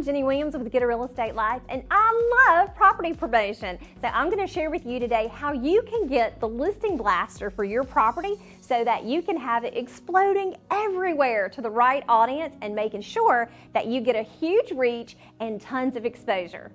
Jenny Williams with Get a Real Estate Life, and I love property promotion. So I'm going to share with you today how you can get the listing blaster for your property so that you can have it exploding everywhere to the right audience and making sure that you get a huge reach and tons of exposure.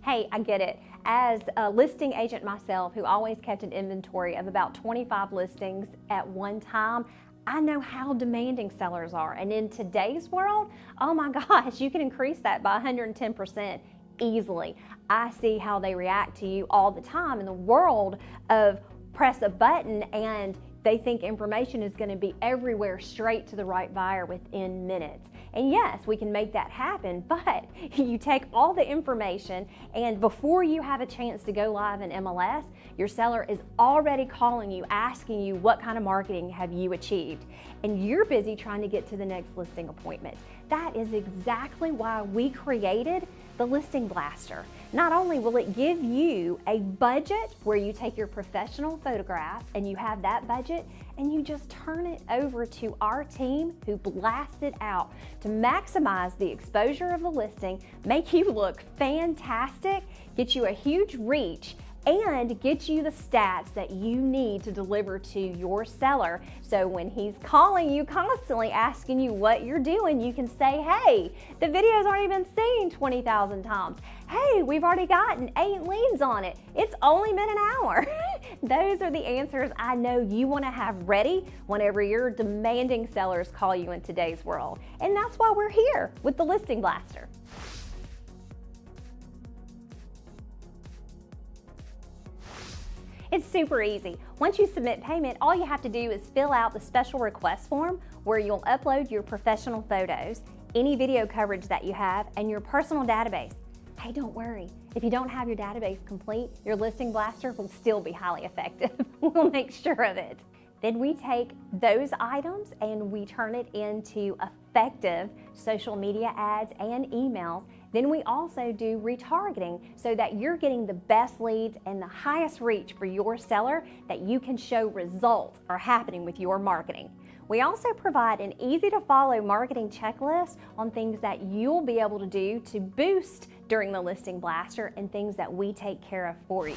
Hey, I get it. As a listing agent myself who always kept an inventory of about 25 listings at one time, I know how demanding sellers are. And in today's world, oh my gosh, you can increase that by 110% easily. I see how they react to you all the time in the world of press a button and they think information is going to be everywhere straight to the right buyer within minutes. And yes, we can make that happen, but you take all the information and before you have a chance to go live in MLS, your seller is already calling you, asking you what kind of marketing have you achieved. And you're busy trying to get to the next listing appointment. That is exactly why we created the Listing Blaster. Not only will it give you a budget where you take your professional photographs and you have that budget and you just turn it over to our team who blast it out to maximize the exposure of the listing, make you look fantastic, get you a huge reach, and get you the stats that you need to deliver to your seller. So when he's calling you constantly asking you what you're doing, you can say, hey, the video's already been seen 20,000 times. Hey, we've already gotten 8 leads on it. It's only been an hour. Those are the answers I know you want to have ready whenever your demanding sellers call you in today's world. And that's why we're here with the Listing Blaster. It's super easy. Once you submit payment, all you have to do is fill out the special request form where you'll upload your professional photos, any video coverage that you have, and your personal database. Hey, don't worry. If you don't have your database complete, your Listing Blaster will still be highly effective. We'll make sure of it. Then we take those items and we turn it into effective social media ads and emails. Then we also do retargeting so that you're getting the best leads and the highest reach for your seller that you can show results are happening with your marketing. We also provide an easy to follow marketing checklist on things that you'll be able to do to boost during the Listing Blaster and things that we take care of for you.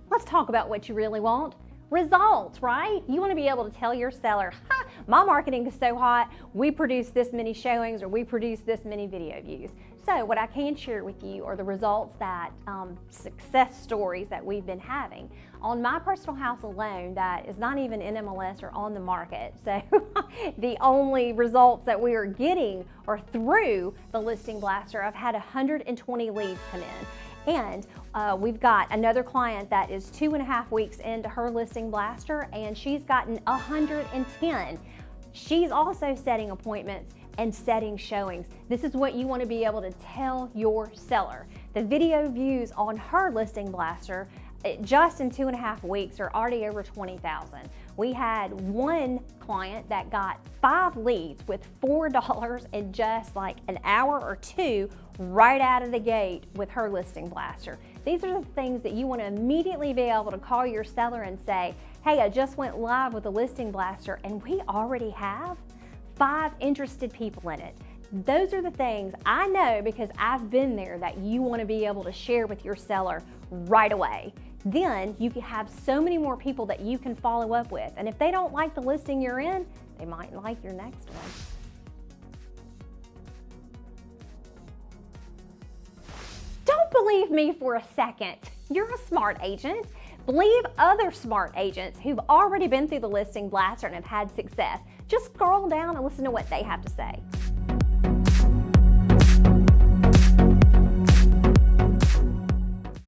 Let's talk about what you really want. Results, right? You want to be able to tell your seller, my marketing is so hot, we produce this many showings or we produce this many video views. So what I can share with you are the results that, success stories that we've been having. On my personal house alone, that is not even in MLS or on the market. So the only results that we are getting are through the Listing Blaster. I've had 120 leads come in. And we've got another client that is 2.5 weeks into her Listing Blaster and she's gotten 110. She's also setting appointments and setting showings. This is what you want to be able to tell your seller. The video views on her Listing Blaster just in 2.5 weeks are already over 20,000. We had one client that got 5 leads with $4 in just like an hour or 2 right out of the gate with her Listing Blaster. These are the things that you want to immediately be able to call your seller and say, hey, I just went live with the Listing Blaster and we already have 5 interested people in it. Those are the things I know because I've been there that you want to be able to share with your seller right away. Then you can have so many more people that you can follow up with. And if they don't like the listing you're in, they might like your next one. Don't believe me for a second. You're a smart agent. Believe other smart agents who've already been through the Listing Blaster and have had success. Just scroll down and listen to what they have to say.